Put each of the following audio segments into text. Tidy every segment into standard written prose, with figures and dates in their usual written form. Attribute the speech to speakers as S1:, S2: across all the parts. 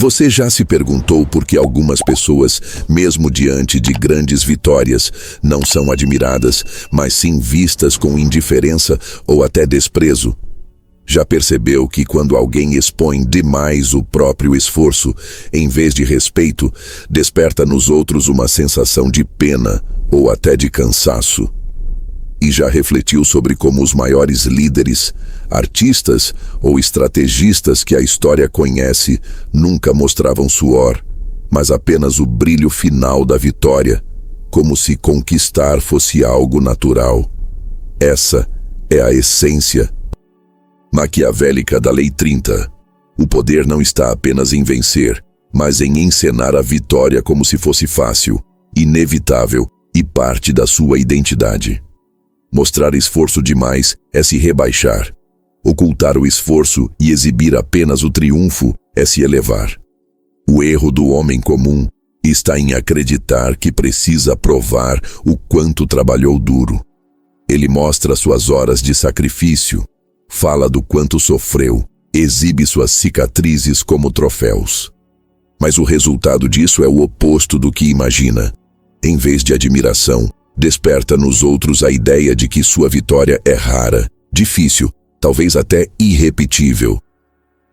S1: Você já se perguntou por que algumas pessoas, mesmo diante de grandes vitórias, não são admiradas, mas sim vistas com indiferença ou até desprezo? Já percebeu que quando alguém expõe demais o próprio esforço, em vez de respeito, desperta nos outros uma sensação de pena ou até de cansaço? E já refletiu sobre como os maiores líderes, artistas ou estrategistas que a história conhece nunca mostravam suor, mas apenas o brilho final da vitória, como se conquistar fosse algo natural? Essa é a essência maquiavélica da Lei 30. O poder não está apenas em vencer, mas em encenar a vitória como se fosse fácil, inevitável e parte da sua identidade. Mostrar esforço demais é se rebaixar. Ocultar o esforço e exibir apenas o triunfo é se elevar. O erro do homem comum está em acreditar que precisa provar o quanto trabalhou duro. Ele mostra suas horas de sacrifício, fala do quanto sofreu, exibe suas cicatrizes como troféus. Mas o resultado disso é o oposto do que imagina. Em vez de admiração, desperta nos outros a ideia de que sua vitória é rara, difícil, talvez até irrepetível.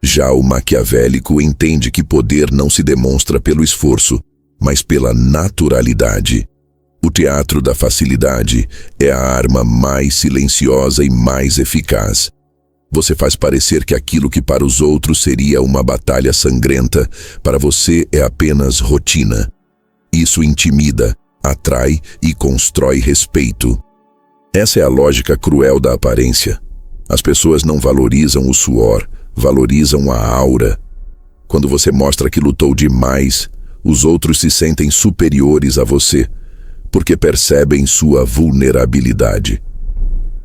S1: Já o maquiavélico entende que poder não se demonstra pelo esforço, mas pela naturalidade. O teatro da facilidade é a arma mais silenciosa e mais eficaz. Você faz parecer que aquilo que para os outros seria uma batalha sangrenta, para você é apenas rotina. Isso intimida, atrai e constrói respeito. Essa é a lógica cruel da aparência. As pessoas não valorizam o suor, valorizam a aura. Quando você mostra que lutou demais, os outros se sentem superiores a você, porque percebem sua vulnerabilidade.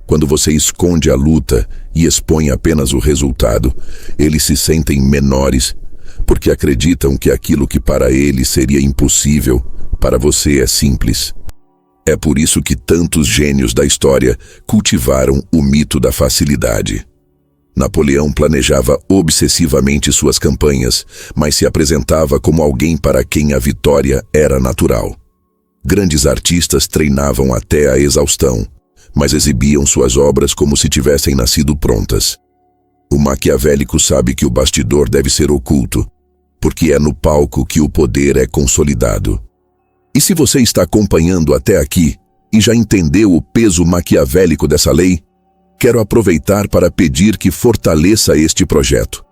S1: Quando você esconde a luta e expõe apenas o resultado, eles se sentem menores, porque acreditam que aquilo que para eles seria impossível, para você é simples. É por isso que tantos gênios da história cultivaram o mito da facilidade. Napoleão planejava obsessivamente suas campanhas, mas se apresentava como alguém para quem a vitória era natural. Grandes artistas treinavam até a exaustão, mas exibiam suas obras como se tivessem nascido prontas. O maquiavélico sabe que o bastidor deve ser oculto, porque é no palco que o poder é consolidado. E se você está acompanhando até aqui e já entendeu o peso maquiavélico dessa lei, quero aproveitar para pedir que fortaleça este projeto.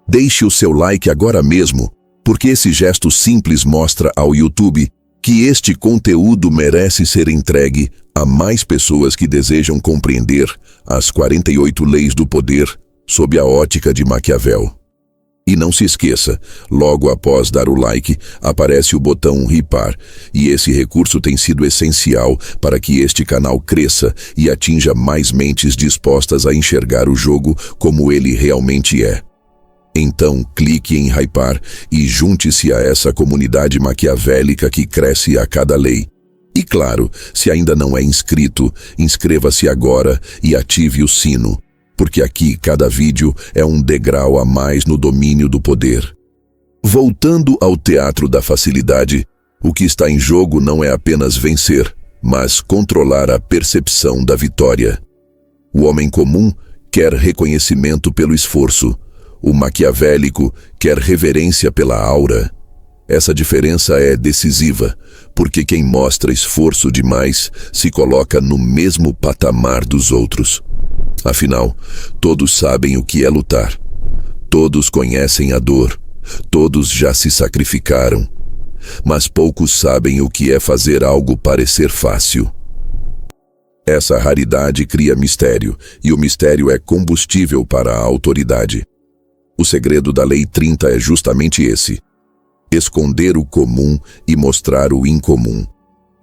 S1: Deixe o seu like agora mesmo, porque esse gesto simples mostra ao YouTube que este conteúdo merece ser entregue a mais pessoas que desejam compreender as 48 leis do poder sob a ótica de Maquiavel. E não se esqueça, logo após dar o like, aparece o botão Hypar, e esse recurso tem sido essencial para que este canal cresça e atinja mais mentes dispostas a enxergar o jogo como ele realmente é. Então, clique em Hypar e junte-se a essa comunidade maquiavélica que cresce a cada lei. E claro, se ainda não é inscrito, inscreva-se agora e ative o sino, porque aqui cada vídeo é um degrau a mais no domínio do poder. Voltando ao teatro da facilidade, o que está em jogo não é apenas vencer, mas controlar a percepção da vitória. O homem comum quer reconhecimento pelo esforço, o maquiavélico quer reverência pela aura. Essa diferença é decisiva, porque quem mostra esforço demais se coloca no mesmo patamar dos outros. Afinal, todos sabem o que é lutar. Todos conhecem a dor. Todos já se sacrificaram. Mas poucos sabem o que é fazer algo parecer fácil. Essa raridade cria mistério, e o mistério é combustível para a autoridade. O segredo da Lei 30 é justamente esse: esconder o comum e mostrar o incomum.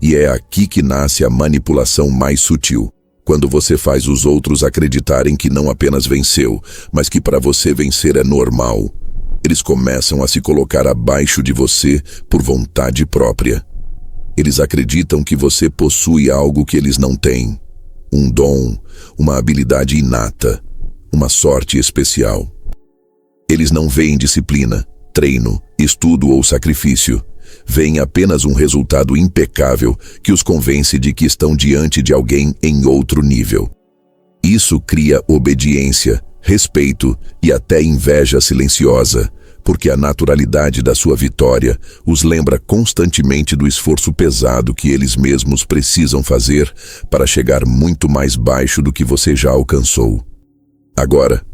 S1: E é aqui que nasce a manipulação mais sutil. Quando você faz os outros acreditarem que não apenas venceu, mas que para você vencer é normal. Eles começam a se colocar abaixo de você por vontade própria. Eles acreditam que você possui algo que eles não têm. Um dom, uma habilidade inata, uma sorte especial. Eles não veem disciplina, treino, estudo ou sacrifício. Veem apenas um resultado impecável que os convence de que estão diante de alguém em outro nível. Isso cria obediência, respeito e até inveja silenciosa, porque a naturalidade da sua vitória os lembra constantemente do esforço pesado que eles mesmos precisam fazer para chegar muito mais baixo do que você já alcançou. Agora,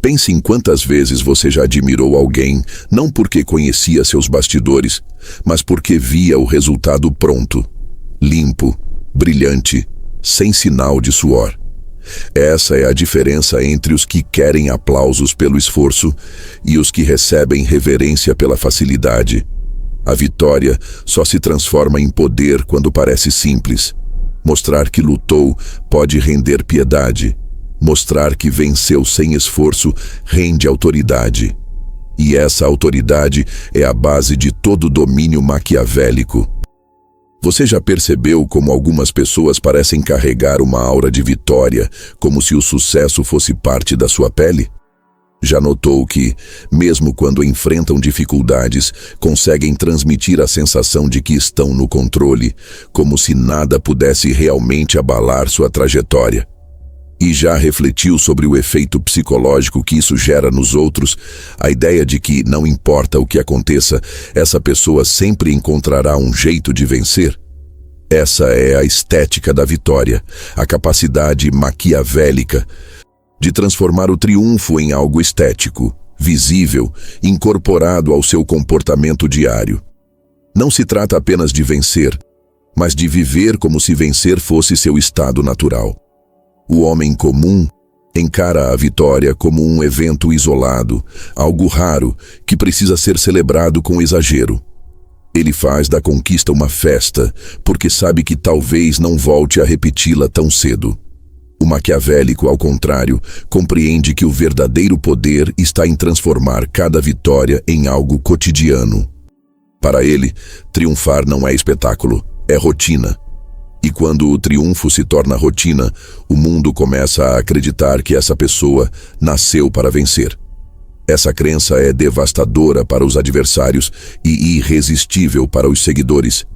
S1: pense em quantas vezes você já admirou alguém, não porque conhecia seus bastidores, mas porque via o resultado pronto, limpo, brilhante, sem sinal de suor. Essa é a diferença entre os que querem aplausos pelo esforço e os que recebem reverência pela facilidade. A vitória só se transforma em poder quando parece simples. Mostrar que lutou pode render piedade. Mostrar que venceu sem esforço rende autoridade. E essa autoridade é a base de todo domínio maquiavélico. Você já percebeu como algumas pessoas parecem carregar uma aura de vitória, como se o sucesso fosse parte da sua pele? Já notou que, mesmo quando enfrentam dificuldades, conseguem transmitir a sensação de que estão no controle, como se nada pudesse realmente abalar sua trajetória? E já refletiu sobre o efeito psicológico que isso gera nos outros? A ideia de que, não importa o que aconteça, essa pessoa sempre encontrará um jeito de vencer? Essa é a estética da vitória, a capacidade maquiavélica de transformar o triunfo em algo estético, visível, incorporado ao seu comportamento diário. Não se trata apenas de vencer, mas de viver como se vencer fosse seu estado natural. O homem comum encara a vitória como um evento isolado, algo raro, que precisa ser celebrado com exagero. Ele faz da conquista uma festa, porque sabe que talvez não volte a repeti-la tão cedo. O maquiavélico, ao contrário, compreende que o verdadeiro poder está em transformar cada vitória em algo cotidiano. Para ele, triunfar não é espetáculo, é rotina. E quando o triunfo se torna rotina, o mundo começa a acreditar que essa pessoa nasceu para vencer. Essa crença é devastadora para os adversários e irresistível para os seguidores,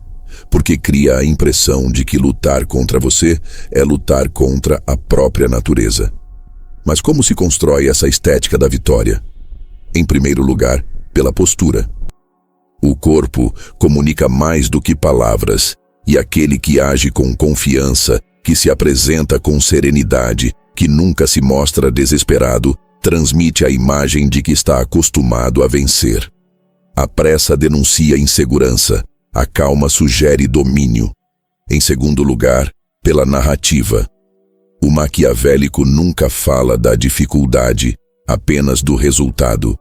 S1: porque cria a impressão de que lutar contra você é lutar contra a própria natureza. Mas como se constrói essa estética da vitória? Em primeiro lugar, pela postura. O corpo comunica mais do que palavras. E aquele que age com confiança, que se apresenta com serenidade, que nunca se mostra desesperado, transmite a imagem de que está acostumado a vencer. A pressa denuncia insegurança, a calma sugere domínio. Em segundo lugar, pela narrativa. O maquiavélico nunca fala da dificuldade, apenas do resultado.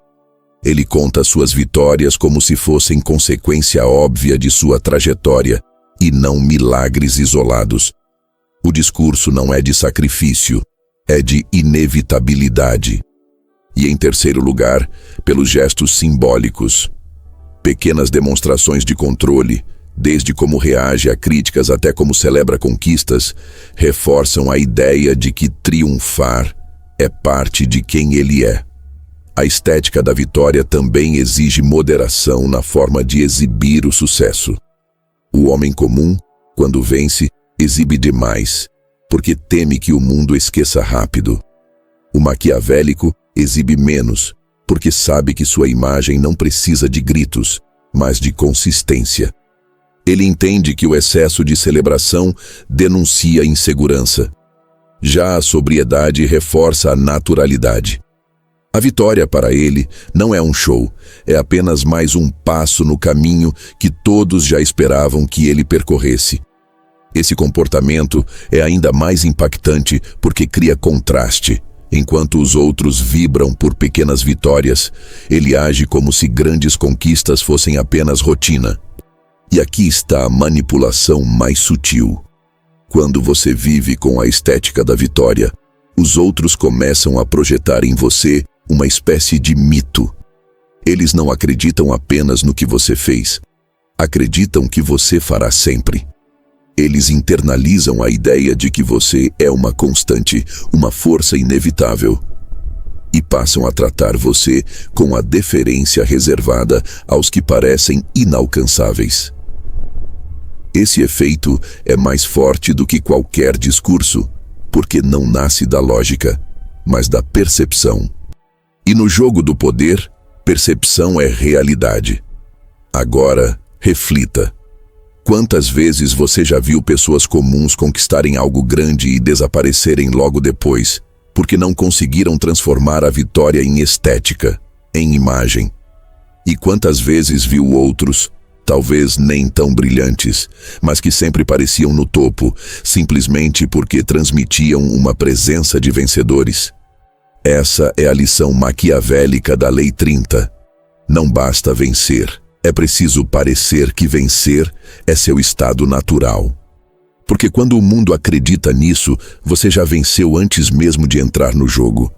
S1: Ele conta suas vitórias como se fossem consequência óbvia de sua trajetória, e não milagres isolados. O discurso não é de sacrifício, é de inevitabilidade. E em terceiro lugar, pelos gestos simbólicos. Pequenas demonstrações de controle, desde como reage a críticas até como celebra conquistas, reforçam a ideia de que triunfar é parte de quem ele é. A estética da vitória também exige moderação na forma de exibir o sucesso. O homem comum, quando vence, exibe demais, porque teme que o mundo esqueça rápido. O maquiavélico exibe menos, porque sabe que sua imagem não precisa de gritos, mas de consistência. Ele entende que o excesso de celebração denuncia insegurança. Já a sobriedade reforça a naturalidade. A vitória para ele não é um show, é apenas mais um passo no caminho que todos já esperavam que ele percorresse. Esse comportamento é ainda mais impactante porque cria contraste. Enquanto os outros vibram por pequenas vitórias, ele age como se grandes conquistas fossem apenas rotina. E aqui está a manipulação mais sutil. Quando você vive com a estética da vitória, os outros começam a projetar em você uma espécie de mito. Eles não acreditam apenas no que você fez, acreditam que você fará sempre. Eles internalizam a ideia de que você é uma constante, uma força inevitável. e passam a tratar você com a deferência reservada aos que parecem inalcançáveis. Esse efeito é mais forte do que qualquer discurso, porque não nasce da lógica, mas da percepção. E no jogo do poder, percepção é realidade. Agora, reflita. Quantas vezes você já viu pessoas comuns conquistarem algo grande e desaparecerem logo depois, porque não conseguiram transformar a vitória em estética, em imagem? E quantas vezes viu outros, talvez nem tão brilhantes, mas que sempre pareciam no topo, simplesmente porque transmitiam uma presença de vencedores? Essa é a lição maquiavélica da Lei 30. Não basta vencer, é preciso parecer que vencer é seu estado natural. Porque quando o mundo acredita nisso, você já venceu antes mesmo de entrar no jogo.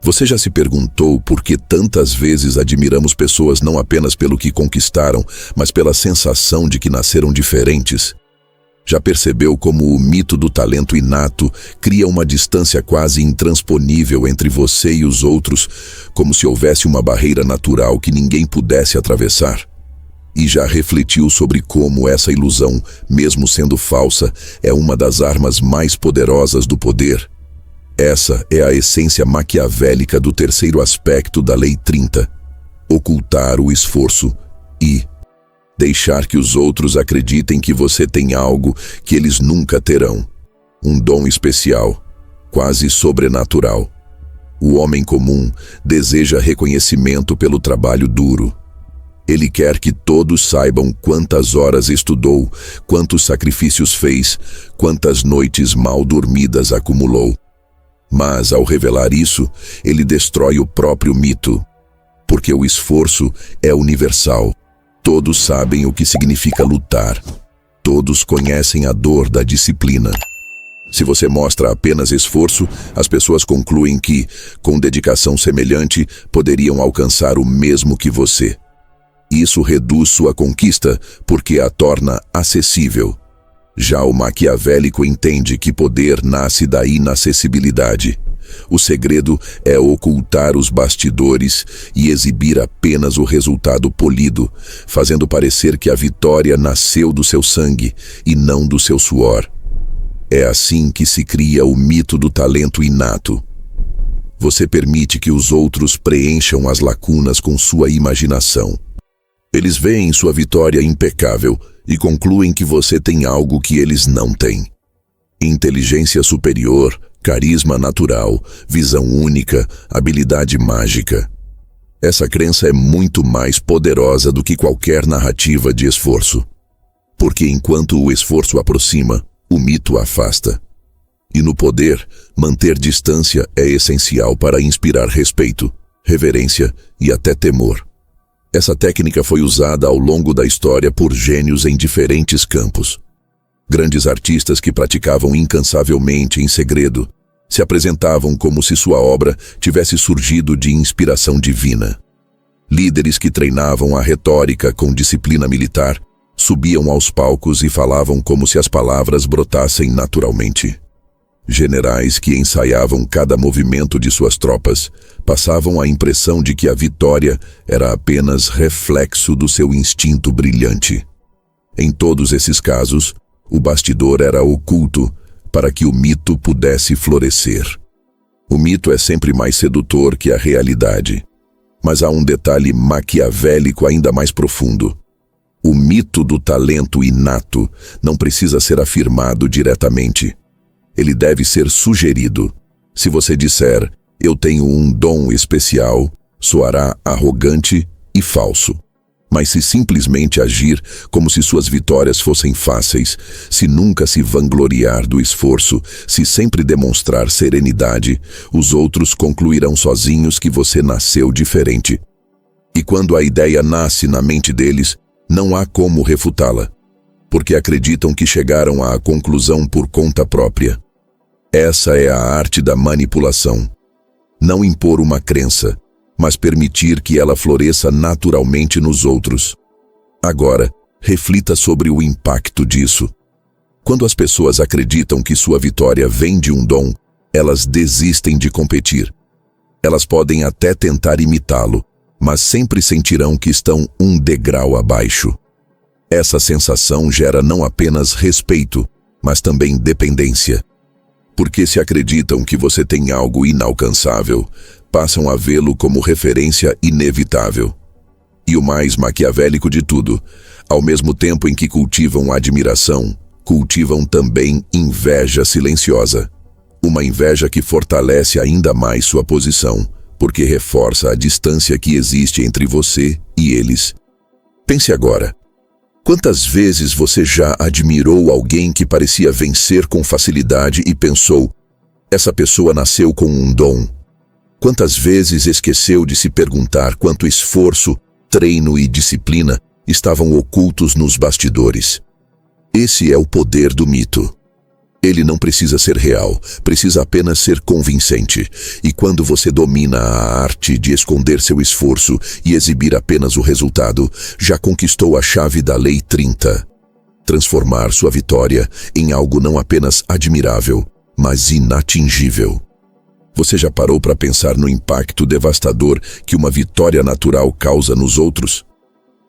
S1: Você já se perguntou por que tantas vezes admiramos pessoas não apenas pelo que conquistaram, mas pela sensação de que nasceram diferentes? Já percebeu como o mito do talento inato cria uma distância quase intransponível entre você e os outros, como se houvesse uma barreira natural que ninguém pudesse atravessar? E já refletiu sobre como essa ilusão, mesmo sendo falsa, é uma das armas mais poderosas do poder? Essa é a essência maquiavélica do terceiro aspecto da Lei 30. Ocultar o esforço e deixar que os outros acreditem que você tem algo que eles nunca terão. Um dom especial, quase sobrenatural. O homem comum deseja reconhecimento pelo trabalho duro. Ele quer que todos saibam quantas horas estudou, quantos sacrifícios fez, quantas noites mal dormidas acumulou. Mas, ao revelar isso, ele destrói o próprio mito, porque o esforço é universal. Todos sabem o que significa lutar. Todos conhecem a dor da disciplina. Se você mostra apenas esforço, as pessoas concluem que, com dedicação semelhante, poderiam alcançar o mesmo que você. Isso reduz sua conquista porque a torna acessível. Já o maquiavélico entende que poder nasce da inacessibilidade. O segredo é ocultar os bastidores e exibir apenas o resultado polido, fazendo parecer que a vitória nasceu do seu sangue e não do seu suor. É assim que se cria o mito do talento inato. Você permite que os outros preencham as lacunas com sua imaginação. Eles veem sua vitória impecável e concluem que você tem algo que eles não têm. Inteligência superior, carisma natural, visão única, habilidade mágica. Essa crença é muito mais poderosa do que qualquer narrativa de esforço. Porque enquanto o esforço aproxima, o mito afasta. E no poder, manter distância é essencial para inspirar respeito, reverência e até temor. Essa técnica foi usada ao longo da história por gênios em diferentes campos. Grandes artistas que praticavam incansavelmente em segredo se apresentavam como se sua obra tivesse surgido de inspiração divina. Líderes que treinavam a retórica com disciplina militar subiam aos palcos e falavam como se as palavras brotassem naturalmente. Generais que ensaiavam cada movimento de suas tropas passavam a impressão de que a vitória era apenas reflexo do seu instinto brilhante. Em todos esses casos, o bastidor era oculto para que o mito pudesse florescer. O mito é sempre mais sedutor que a realidade. Mas há um detalhe maquiavélico ainda mais profundo. O mito do talento inato não precisa ser afirmado diretamente. Ele deve ser sugerido. Se você disser, eu tenho um dom especial, soará arrogante e falso. Mas se simplesmente agir como se suas vitórias fossem fáceis, se nunca se vangloriar do esforço, se sempre demonstrar serenidade, os outros concluirão sozinhos que você nasceu diferente. E quando a ideia nasce na mente deles, não há como refutá-la, porque acreditam que chegaram à conclusão por conta própria. Essa é a arte da manipulação. Não impor uma crença, mas permitir que ela floresça naturalmente nos outros. Agora, reflita sobre o impacto disso. Quando as pessoas acreditam que sua vitória vem de um dom, elas desistem de competir. Elas podem até tentar imitá-lo, mas sempre sentirão que estão um degrau abaixo. Essa sensação gera não apenas respeito, mas também dependência. Porque se acreditam que você tem algo inalcançável, passam a vê-lo como referência inevitável. E o mais maquiavélico de tudo, ao mesmo tempo em que cultivam admiração, cultivam também inveja silenciosa. Uma inveja que fortalece ainda mais sua posição, porque reforça a distância que existe entre você e eles. Pense agora. Quantas vezes você já admirou alguém que parecia vencer com facilidade e pensou, essa pessoa nasceu com um dom? Quantas vezes esqueceu de se perguntar quanto esforço, treino e disciplina estavam ocultos nos bastidores? Esse é o poder do mito. Ele não precisa ser real, precisa apenas ser convincente. E quando você domina a arte de esconder seu esforço e exibir apenas o resultado, já conquistou a chave da Lei 30. Transformar sua vitória em algo não apenas admirável, mas inatingível. Você já parou para pensar no impacto devastador que uma vitória natural causa nos outros?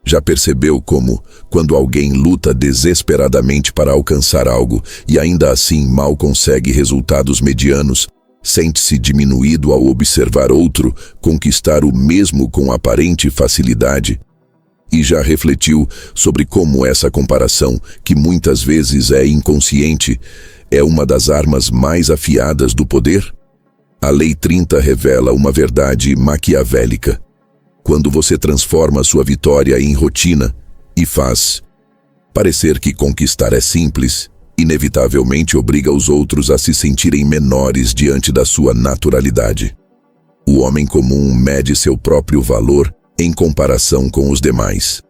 S1: Já percebeu como, quando alguém luta desesperadamente para alcançar algo e ainda assim mal consegue resultados medianos, sente-se diminuído ao observar outro conquistar o mesmo com aparente facilidade? E já refletiu sobre como essa comparação, que muitas vezes é inconsciente, é uma das armas mais afiadas do poder? A Lei 30 revela uma verdade maquiavélica. Quando você transforma sua vitória em rotina e faz parecer que conquistar é simples, inevitavelmente obriga os outros a se sentirem menores diante da sua naturalidade. O homem comum mede seu próprio valor em comparação com os demais.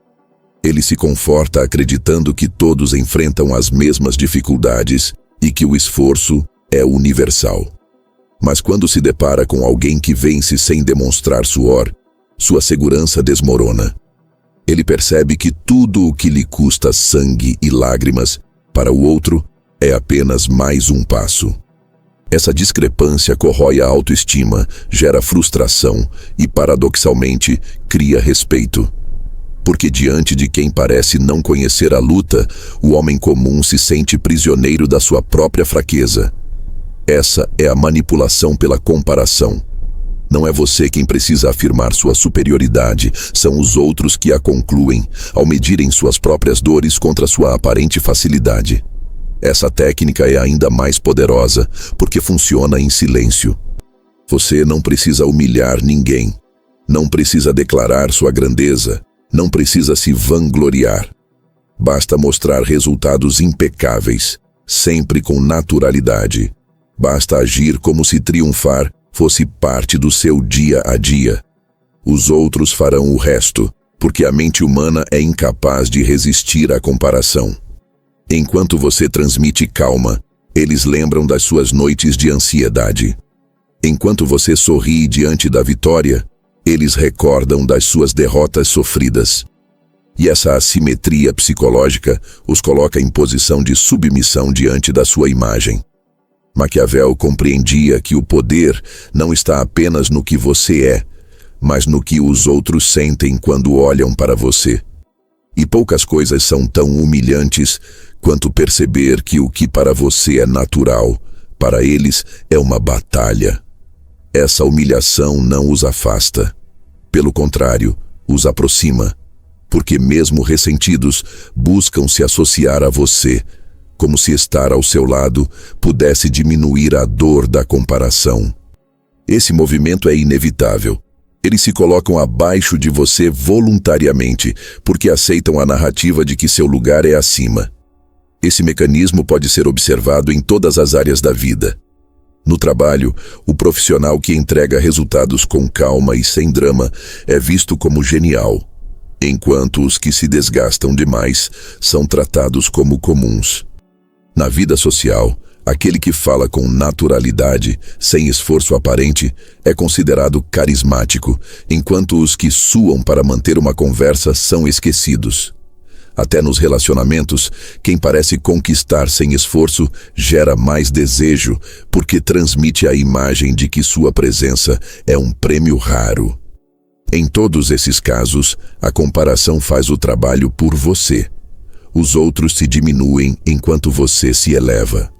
S1: Ele se conforta acreditando que todos enfrentam as mesmas dificuldades e que o esforço é universal. Mas quando se depara com alguém que vence sem demonstrar suor, sua segurança desmorona. Ele percebe que tudo o que lhe custa sangue e lágrimas, para o outro, é apenas mais um passo. Essa discrepância corrói a autoestima, gera frustração e, paradoxalmente, cria respeito. Porque diante de quem parece não conhecer a luta, o homem comum se sente prisioneiro da sua própria fraqueza. Essa é a manipulação pela comparação. Não é você quem precisa afirmar sua superioridade, são os outros que a concluem, ao medirem suas próprias dores contra sua aparente facilidade. Essa técnica é ainda mais poderosa, porque funciona em silêncio. Você não precisa humilhar ninguém, não precisa declarar sua grandeza, não precisa se vangloriar. Basta mostrar resultados impecáveis, sempre com naturalidade. Basta agir como se triunfar fosse parte do seu dia a dia. Os outros farão o resto, porque a mente humana é incapaz de resistir à comparação. Enquanto você transmite calma, eles lembram das suas noites de ansiedade. Enquanto você sorri diante da vitória, eles recordam das suas derrotas sofridas. E essa assimetria psicológica os coloca em posição de submissão diante da sua imagem. Maquiavel compreendia que o poder não está apenas no que você é, mas no que os outros sentem quando olham para você. E poucas coisas são tão humilhantes quanto perceber que o que para você é natural, para eles é uma batalha. Essa humilhação não os afasta. Pelo contrário, os aproxima, porque mesmo ressentidos, buscam se associar a você, como se estar ao seu lado pudesse diminuir a dor da comparação. Esse movimento é inevitável. Eles se colocam abaixo de você voluntariamente, porque aceitam a narrativa de que seu lugar é acima. Esse mecanismo pode ser observado em todas as áreas da vida. No trabalho, o profissional que entrega resultados com calma e sem drama é visto como genial, enquanto os que se desgastam demais são tratados como comuns. Na vida social, aquele que fala com naturalidade, sem esforço aparente, é considerado carismático, enquanto os que suam para manter uma conversa são esquecidos. Até nos relacionamentos, quem parece conquistar sem esforço gera mais desejo, porque transmite a imagem de que sua presença é um prêmio raro. Em todos esses casos, a comparação faz o trabalho por você. Os outros se diminuem enquanto você se eleva.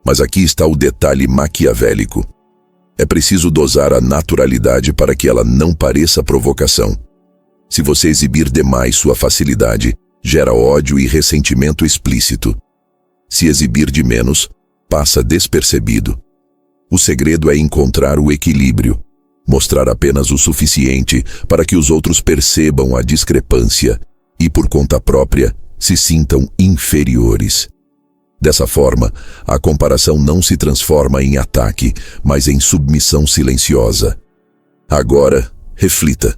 S1: Mas aqui está o detalhe maquiavélico. É preciso dosar a naturalidade para que ela não pareça provocação. Se você exibir demais sua facilidade, gera ódio e ressentimento explícito. Se exibir de menos, passa despercebido. O segredo é encontrar o equilíbrio, mostrar apenas o suficiente para que os outros percebam a discrepância e, por conta própria, se sintam inferiores. Dessa forma, a comparação não se transforma em ataque, mas em submissão silenciosa. Agora, reflita.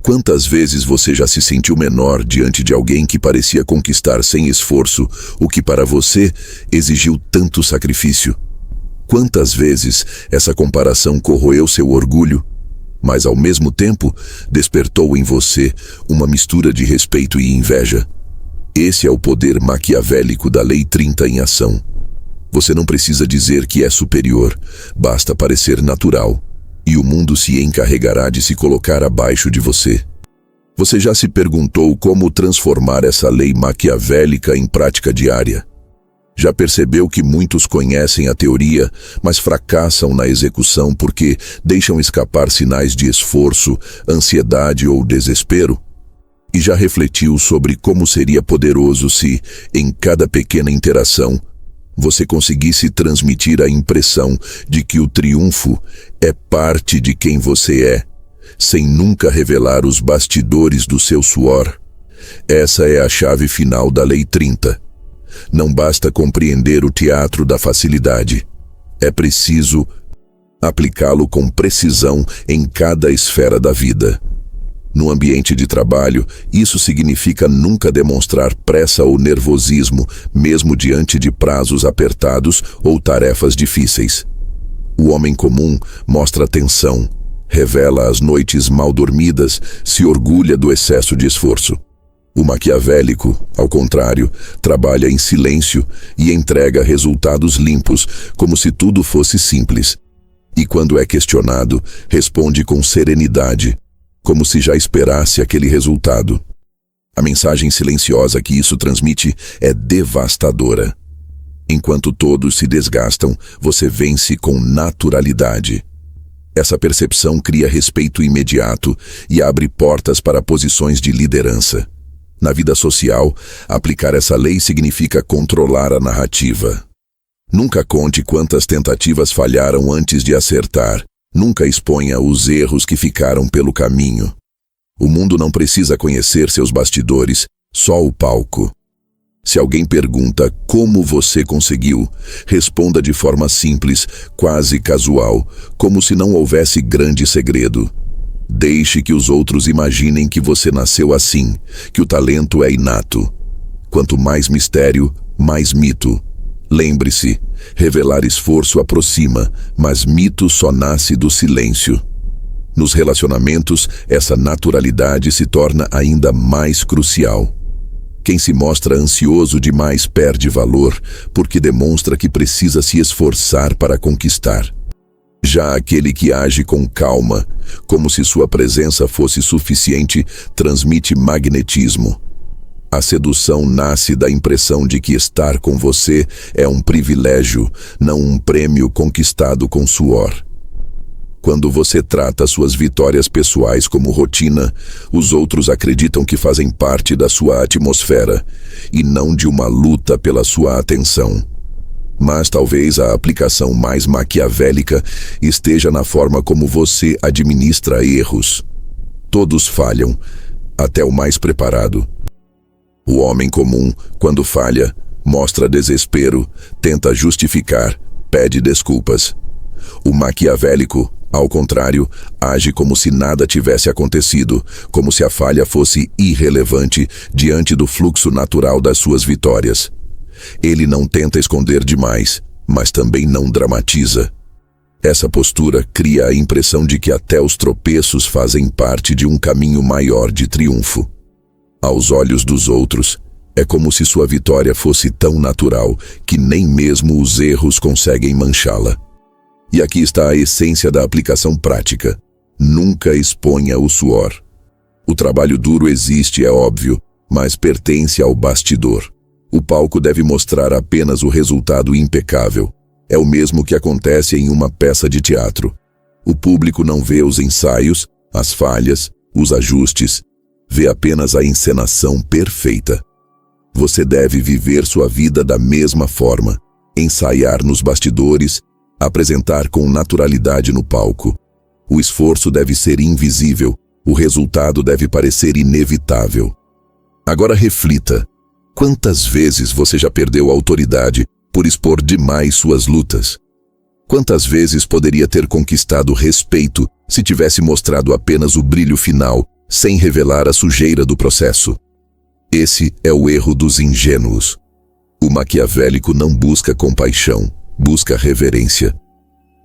S1: Quantas vezes você já se sentiu menor diante de alguém que parecia conquistar sem esforço o que para você exigiu tanto sacrifício? Quantas vezes essa comparação corroeu seu orgulho, mas ao mesmo tempo despertou em você uma mistura de respeito e inveja? Esse é o poder maquiavélico da Lei 30 em ação. Você não precisa dizer que é superior, basta parecer natural, e o mundo se encarregará de se colocar abaixo de você. Você já se perguntou como transformar essa lei maquiavélica em prática diária? Já percebeu que muitos conhecem a teoria, mas fracassam na execução porque deixam escapar sinais de esforço, ansiedade ou desespero? E já refletiu sobre como seria poderoso se, em cada pequena interação, você conseguisse transmitir a impressão de que o triunfo é parte de quem você é, sem nunca revelar os bastidores do seu suor? Essa é a chave final da Lei 30. Não basta compreender o teatro da facilidade. É preciso aplicá-lo com precisão em cada esfera da vida. No ambiente de trabalho, isso significa nunca demonstrar pressa ou nervosismo, mesmo diante de prazos apertados ou tarefas difíceis. O homem comum mostra tensão, revela as noites mal dormidas, se orgulha do excesso de esforço. O maquiavélico, ao contrário, trabalha em silêncio e entrega resultados limpos, como se tudo fosse simples. E quando é questionado, responde com serenidade, como se já esperasse aquele resultado. A mensagem silenciosa que isso transmite é devastadora. Enquanto todos se desgastam, você vence com naturalidade. Essa percepção cria respeito imediato e abre portas para posições de liderança. Na vida social, aplicar essa lei significa controlar a narrativa. Nunca conte quantas tentativas falharam antes de acertar. Nunca exponha os erros que ficaram pelo caminho. O mundo não precisa conhecer seus bastidores, só o palco. Se alguém pergunta como você conseguiu, responda de forma simples, quase casual, como se não houvesse grande segredo. Deixe que os outros imaginem que você nasceu assim, que o talento é inato. Quanto mais mistério, mais mito. Lembre-se, revelar esforço aproxima, mas mito só nasce do silêncio. Nos relacionamentos, essa naturalidade se torna ainda mais crucial. Quem se mostra ansioso demais perde valor, porque demonstra que precisa se esforçar para conquistar. Já aquele que age com calma, como se sua presença fosse suficiente, transmite magnetismo. A sedução nasce da impressão de que estar com você é um privilégio, não um prêmio conquistado com suor. Quando você trata suas vitórias pessoais como rotina, os outros acreditam que fazem parte da sua atmosfera e não de uma luta pela sua atenção. Mas talvez a aplicação mais maquiavélica esteja na forma como você administra erros. Todos falham, até o mais preparado. O homem comum, quando falha, mostra desespero, tenta justificar, pede desculpas. O maquiavélico, ao contrário, age como se nada tivesse acontecido, como se a falha fosse irrelevante diante do fluxo natural das suas vitórias. Ele não tenta esconder demais, mas também não dramatiza. Essa postura cria a impressão de que até os tropeços fazem parte de um caminho maior de triunfo. Aos olhos dos outros, É como se sua vitória fosse tão natural que nem mesmo os erros conseguem manchá-la. E aqui está a essência da aplicação prática. Nunca exponha o suor. O trabalho duro existe, é óbvio, mas pertence ao bastidor. O palco deve mostrar apenas o resultado impecável. É o mesmo que acontece em uma peça de teatro. O público não vê os ensaios, as falhas, os ajustes, vê apenas a encenação perfeita. Você deve viver sua vida da mesma forma, ensaiar nos bastidores, apresentar com naturalidade no palco. O esforço deve ser invisível, o resultado deve parecer inevitável. Agora reflita, quantas vezes você já perdeu a autoridade por expor demais suas lutas? Quantas vezes poderia ter conquistado respeito se tivesse mostrado apenas o brilho final, sem revelar a sujeira do processo? Esse é o erro dos ingênuos. O maquiavélico não busca compaixão, busca reverência.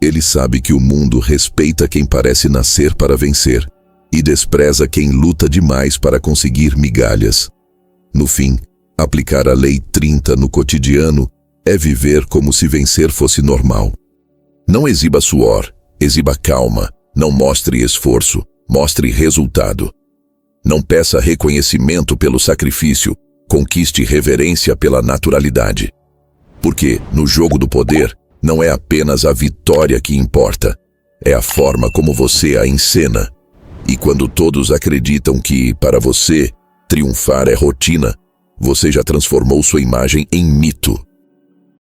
S1: Ele sabe que o mundo respeita quem parece nascer para vencer e despreza quem luta demais para conseguir migalhas. No fim, aplicar a Lei 30 no cotidiano é viver como se vencer fosse normal. Não exiba suor, exiba calma. Não mostre esforço, mostre resultado. Não peça reconhecimento pelo sacrifício, conquiste reverência pela naturalidade. Porque, no jogo do poder, não é apenas a vitória que importa, é a forma como você a encena. E quando todos acreditam que, para você, triunfar é rotina, você já transformou sua imagem em mito.